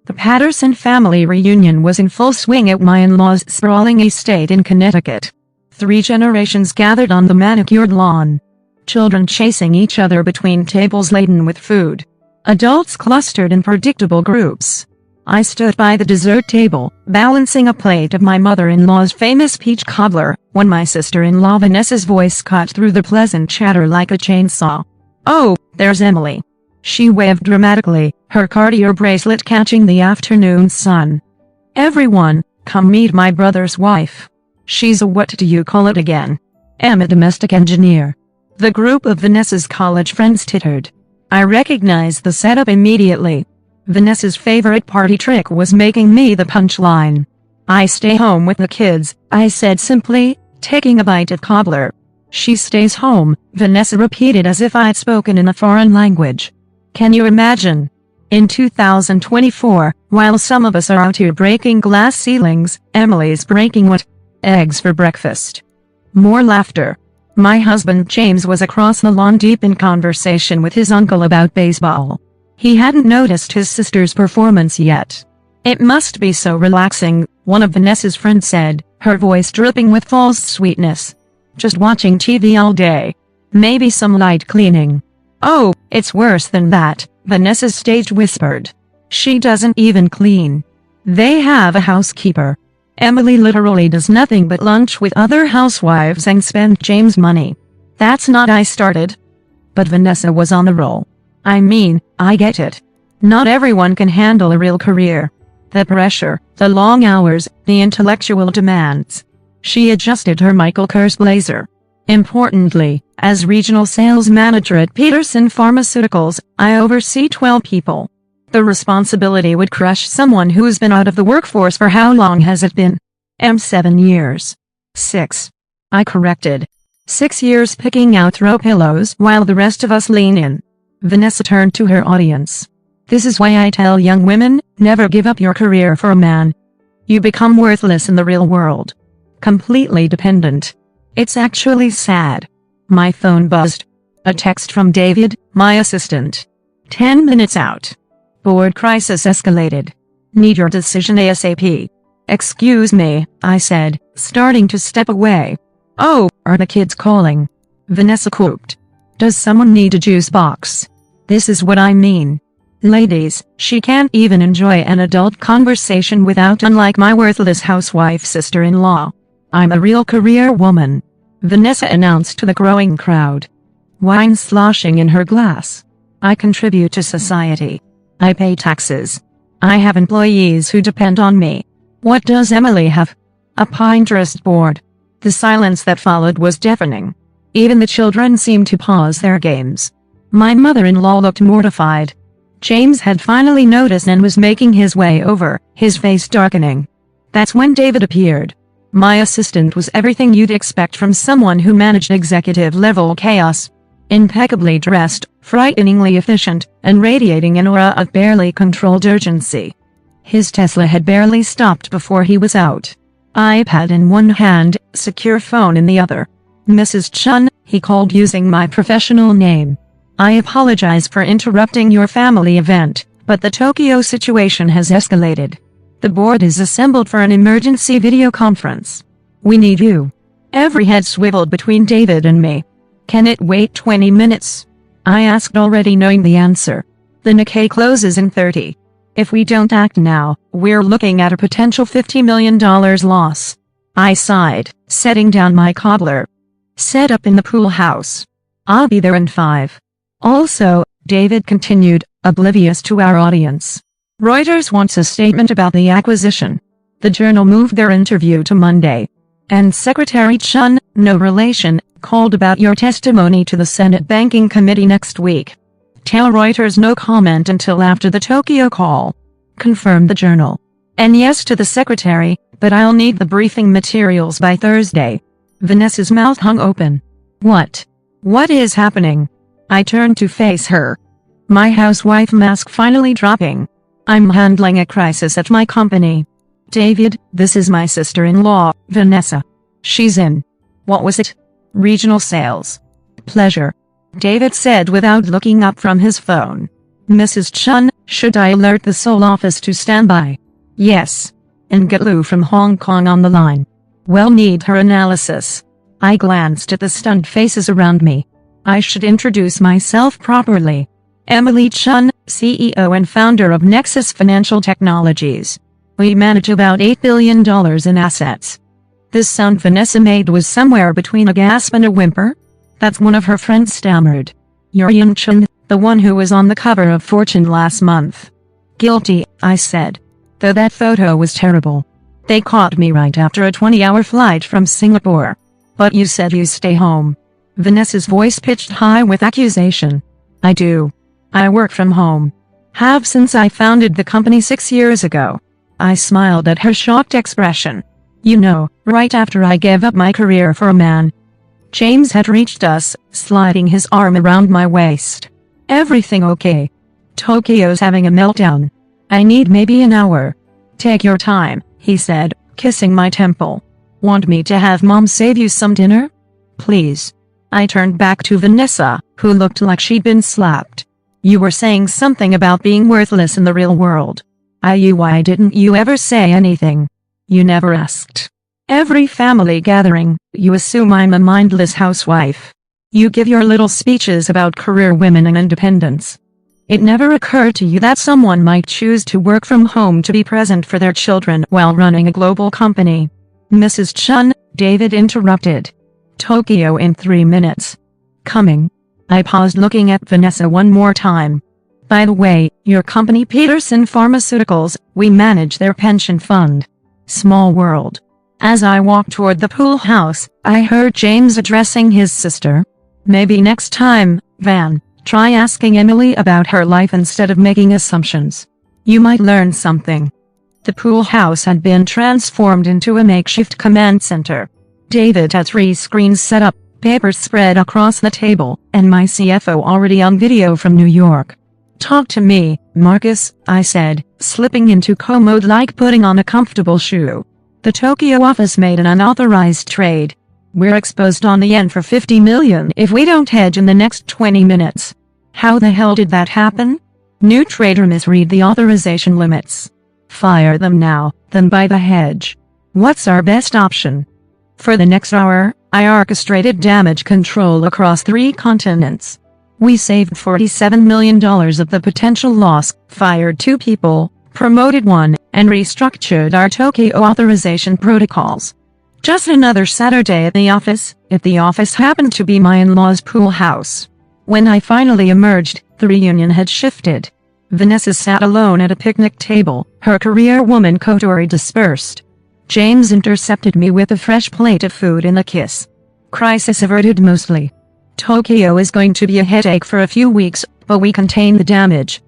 The Patterson family reunion was in full swing at my in-laws' sprawling estate in Connecticut. 3 generations gathered on the manicured lawn. Children chasing each other between tables laden with food. Adults clustered in predictable groups. I stood by the dessert table, balancing a plate of my mother-in-law's famous peach cobbler, when my sister-in-law Vanessa's voice cut through the pleasant chatter like a chainsaw. "Oh, there's Emily." She waved dramatically, her Cartier bracelet catching the afternoon sun. "Everyone, come meet my brother's wife. She's a what do you call it again? A domestic engineer." The group of Vanessa's college friends tittered. I recognized the setup immediately. Vanessa's favorite party trick was making me the punchline. "I stay home with the kids," I said simply, taking a bite of cobbler. "She stays home," Vanessa repeated as if I'd spoken in a foreign language. Can you imagine? In 2024, while some of us are out here breaking glass ceilings, Emily's breaking what? Eggs for breakfast. More laughter. My husband James was across the lawn deep in conversation with his uncle about baseball. He hadn't noticed his sister's performance yet. "It must be so relaxing," one of Vanessa's friends said, her voice dripping with false sweetness. "Just watching TV all day. Maybe some light cleaning." "Oh, it's worse than that," Vanessa stage whispered. "She doesn't even clean. They have a housekeeper. Emily literally does nothing but lunch with other housewives and spend James' money. That's not I started." But Vanessa was on the roll. "I mean, I get it. Not everyone can handle a real career. The pressure, the long hours, the intellectual demands." She adjusted her Michael Kors blazer. "Importantly, as regional sales manager at Peterson Pharmaceuticals, I oversee 12 people. The responsibility would crush someone who's been out of the workforce for how long has it been? 7 years. 6. I corrected. 6 years picking out throw pillows while the rest of us lean in." Vanessa turned to her audience. "This is why I tell young women, never give up your career for a man. You become worthless in the real world. Completely dependent. It's actually sad." My phone buzzed. A text from David, my assistant. 10 minutes out. Board crisis escalated. Need your decision ASAP. "Excuse me," I said, starting to step away. "Oh, are the kids calling?" Vanessa cooped. "Does someone need a juice box? This is what I mean. Ladies, she can't even enjoy an adult conversation without unlike my worthless housewife sister-in-law. I'm a real career woman," Vanessa announced to the growing crowd. Wine sloshing in her glass. "I contribute to society. I pay taxes. I have employees who depend on me. What does Emily have? A Pinterest board." The silence that followed was deafening. Even the children seemed to pause their games. My mother-in-law looked mortified. James had finally noticed and was making his way over, his face darkening. That's when David appeared. My assistant was everything you'd expect from someone who managed executive-level chaos. Impeccably dressed, frighteningly efficient, and radiating an aura of barely controlled urgency. His Tesla had barely stopped before he was out. iPad in one hand, secure phone in the other. "Mrs. Chun," he called using my professional name. "I apologize for interrupting your family event, but the Tokyo situation has escalated. The board is assembled for an emergency video conference. We need you." Every head swiveled between David and me. "Can it wait 20 minutes? I asked, already knowing the answer. "The Nikkei closes in 30. If we don't act now, we're looking at a potential $50 million loss." I sighed, setting down my cobbler. "Set up in the pool house. I'll be there in 5. Also," David continued, oblivious to our audience, "Reuters wants a statement about the acquisition." The Journal moved their interview to Monday. "And Secretary Chun, no relation, called about your testimony to the Senate Banking Committee next week. Tell Reuters no comment until after the Tokyo call," confirmed the Journal. "And yes to the Secretary, but I'll need the briefing materials by Thursday." Vanessa's mouth hung open. What is happening?" I turned to face her. My housewife mask finally dropping. "I'm handling a crisis at my company. David, this is my sister-in-law, Vanessa. She's in." "What was it?" "Regional sales." "Pleasure," David said without looking up from his phone. Mrs. Chun, should I alert the Seoul office to stand by? Yes. And get Lou from Hong Kong on the line. We'll need her analysis. I glanced at the stunned faces around me. I should introduce myself properly. Emily Chun, CEO and founder of Nexus Financial Technologies. We manage about $8 billion in assets. This sound Vanessa made was somewhere between a gasp and a whimper. That's one of her friends stammered. You're Yun Chun, the one who was on the cover of Fortune last month. Guilty, I said. Though that photo was terrible. They caught me right after a 20-hour flight from Singapore. But you said you stay home. Vanessa's voice pitched high with accusation. I do. I work from home. Have since I founded the company 6 years ago. I smiled at her shocked expression. You know, right after I gave up my career for a man. James had reached us, sliding his arm around my waist. Everything okay? Tokyo's having a meltdown. I need maybe an hour. Take your time, he said, kissing my temple. Want me to have Mom save you some dinner? Please. I turned back to Vanessa, who looked like she'd been slapped. You were saying something about being worthless in the real world. Why didn't you ever say anything? You never asked. Every family gathering, you assume I'm a mindless housewife. You give your little speeches about career women and independence. It never occurred to you that someone might choose to work from home to be present for their children while running a global company. Mrs. Chun, David interrupted. Tokyo in 3 minutes. Coming. I paused looking at Vanessa one more time. By the way, your company Peterson Pharmaceuticals, we manage their pension fund. Small world. As I walked toward the pool house, I heard James addressing his sister. Maybe next time, Van, try asking Emily about her life instead of making assumptions. You might learn something. The pool house had been transformed into a makeshift command center. David had 3 screens set up, papers spread across the table, and my CFO already on video from New York. Talk to me, Marcus, I said, slipping into co-mode like putting on a comfortable shoe. The Tokyo office made an unauthorized trade. We're exposed on the yen for 50 million if we don't hedge in the next 20 minutes. How the hell did that happen? New trader misread the authorization limits. Fire them now, then buy the hedge. What's our best option? For the next hour, I orchestrated damage control across 3 continents. We saved $47 million of the potential loss, fired 2 people, promoted 1, and restructured our Tokyo authorization protocols. Just another Saturday at the office, if the office happened to be my in-law's pool house. When I finally emerged, the reunion had shifted. Vanessa sat alone at a picnic table, her career woman coterie dispersed. James intercepted me with a fresh plate of food and a kiss. Crisis averted mostly. Tokyo is going to be a headache for a few weeks, but we contain the damage.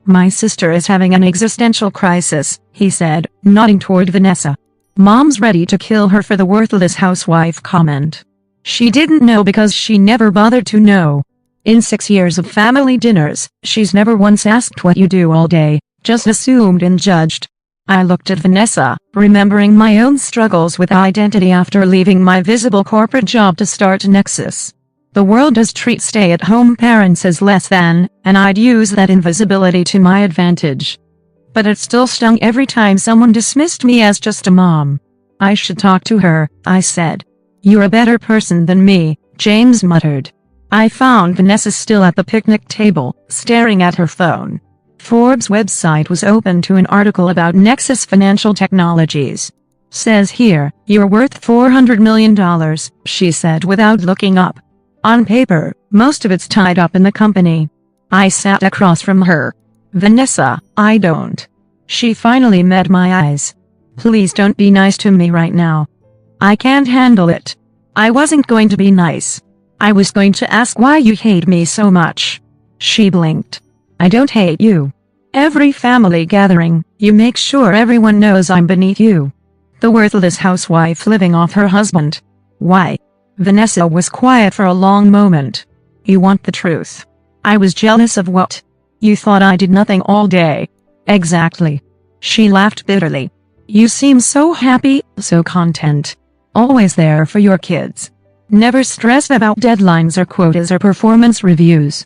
My sister is having an existential crisis, he said, nodding toward Vanessa. Mom's ready to kill her for the worthless housewife comment. She didn't know because she never bothered to know. In 6 years of family dinners, she's never once asked what you do all day, just assumed and judged. I looked at Vanessa, remembering my own struggles with identity after leaving my visible corporate job to start Nexus. The world does treat stay-at-home parents as less than, and I'd use that invisibility to my advantage. But it still stung every time someone dismissed me as just a mom. I should talk to her, I said. You're a better person than me, James muttered. I found Vanessa still at the picnic table, staring at her phone. Forbes' website was open to an article about Nexus Financial Technologies. Says here, you're worth $400 million, she said without looking up. On paper, most of it's tied up in the company. I sat across from her. Vanessa, I don't. She finally met my eyes. Please don't be nice to me right now. I can't handle it. I wasn't going to be nice. I was going to ask why you hate me so much. She blinked. I don't hate you. Every family gathering, you make sure everyone knows I'm beneath you. The worthless housewife living off her husband. Why? Vanessa was quiet for a long moment. You want the truth. I was jealous of what? You thought I did nothing all day. Exactly. She laughed bitterly. You seem so happy, so content. Always there for your kids. Never stressed about deadlines or quotas or performance reviews.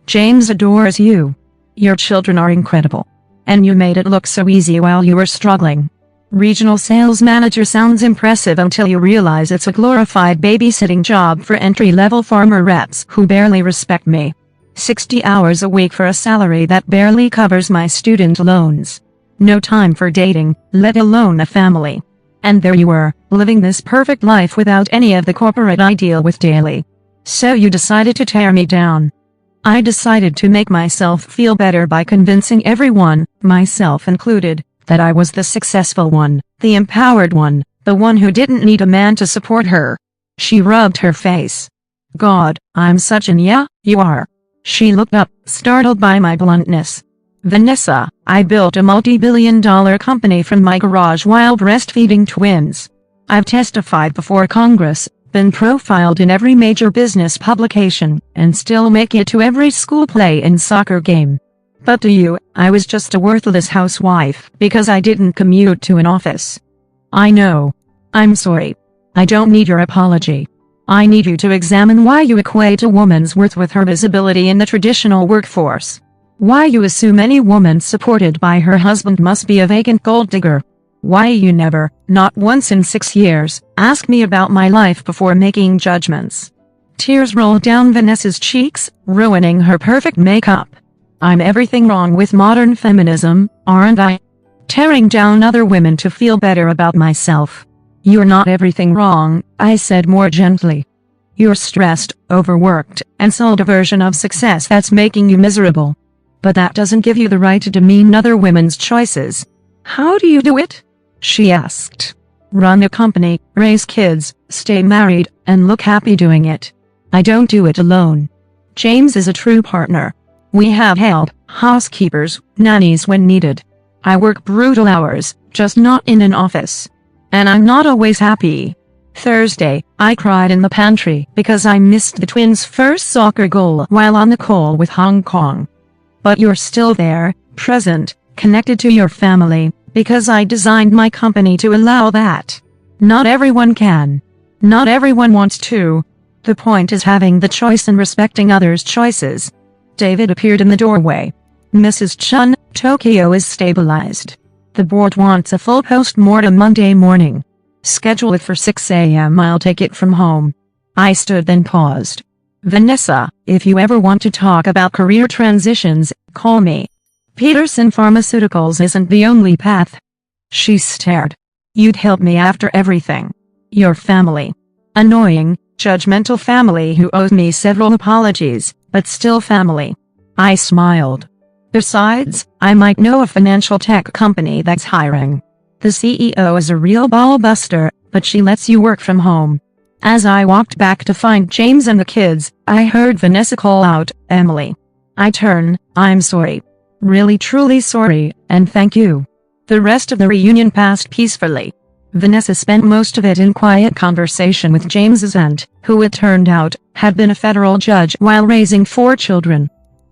James adores you. Your children are incredible. And you made it look so easy while you were struggling. Regional sales manager sounds impressive until you realize it's a glorified babysitting job for entry-level farmer reps who barely respect me. 60 hours a week for a salary that barely covers my student loans. No time for dating, let alone a family. And there you were, living this perfect life without any of the corporate I deal with daily. So you decided to tear me down. I decided to make myself feel better by convincing everyone, myself included, that I was the successful one, the empowered one, the one who didn't need a man to support her. She rubbed her face. God, I'm such an yeah, you are. She looked up, startled by my bluntness. Vanessa, I built a multi-billion-dollar company from my garage while breastfeeding twins. I've testified before Congress, been profiled in every major business publication, and still make it to every school play and soccer game. But to you, I was just a worthless housewife because I didn't commute to an office. I know. I'm sorry. I don't need your apology. I need you to examine why you equate a woman's worth with her visibility in the traditional workforce. Why you assume any woman supported by her husband must be a vacant gold digger. Why you never, not once in 6 years, ask me about my life before making judgments. Tears rolled down Vanessa's cheeks, ruining her perfect makeup. I'm everything wrong with modern feminism, aren't I? Tearing down other women to feel better about myself. You're not everything wrong, I said more gently. You're stressed, overworked, and sold a version of success that's making you miserable. But that doesn't give you the right to demean other women's choices. How do you do it? She asked. Run a company, raise kids, stay married, and look happy doing it. I don't do it alone. James is a true partner. We have help, housekeepers, nannies when needed. I work brutal hours, just not in an office. And I'm not always happy. Thursday, I cried in the pantry because I missed the twins' first soccer goal while on the call with Hong Kong. But you're still there, present, connected to your family, because I designed my company to allow that. Not everyone can. Not everyone wants to. The point is having the choice and respecting others' choices. David appeared in the doorway. Mrs. Chun, Tokyo is stabilized. The board wants a full post-mortem Monday morning. Schedule it for 6 a.m. I'll take it from home. I stood then paused. Vanessa, if you ever want to talk about career transitions, call me. Peterson Pharmaceuticals isn't the only path. She stared. You'd help me after everything. Your family. Annoying, judgmental family who owes me several apologies, but still family. I smiled. Besides, I might know a financial tech company that's hiring. The CEO is a real ball-buster, but she lets you work from home. As I walked back to find James and the kids, I heard Vanessa call out, Emily. I turn, I'm sorry. Really truly sorry, and thank you. The rest of the reunion passed peacefully. Vanessa spent most of it in quiet conversation with James's aunt, who it turned out, had been a federal judge while raising 4 children.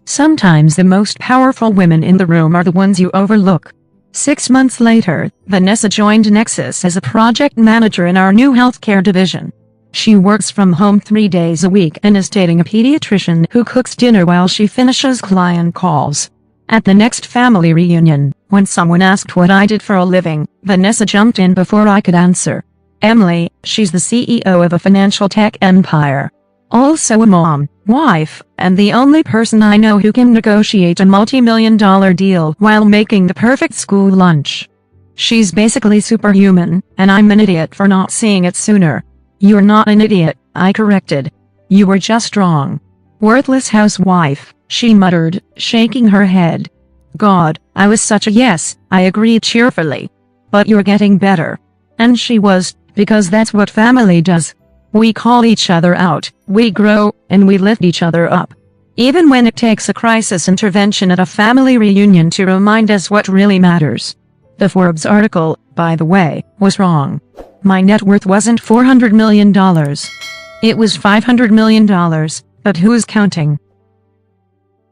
Sometimes the most powerful women in the room are the ones you overlook. 6 months later, Vanessa joined Nexus as a project manager in our new healthcare division. She works from home 3 days a week and is dating a pediatrician who cooks dinner while she finishes client calls. At the next family reunion, when someone asked what I did for a living, Vanessa jumped in before I could answer. Emily, she's the CEO of a financial tech empire. Also a mom, wife, and the only person I know who can negotiate a multi-million-dollar deal while making the perfect school lunch. She's basically superhuman, and I'm an idiot for not seeing it sooner. You're not an idiot, I corrected. You were just wrong. Worthless housewife, she muttered, shaking her head. God, I was such a yes, I agreed cheerfully. But you're getting better. And she was, because that's what family does. We call each other out, we grow, and we lift each other up. Even when it takes a crisis intervention at a family reunion to remind us what really matters. The Forbes article, by the way, was wrong. My net worth wasn't $400 million. It was $500 million, but who's counting?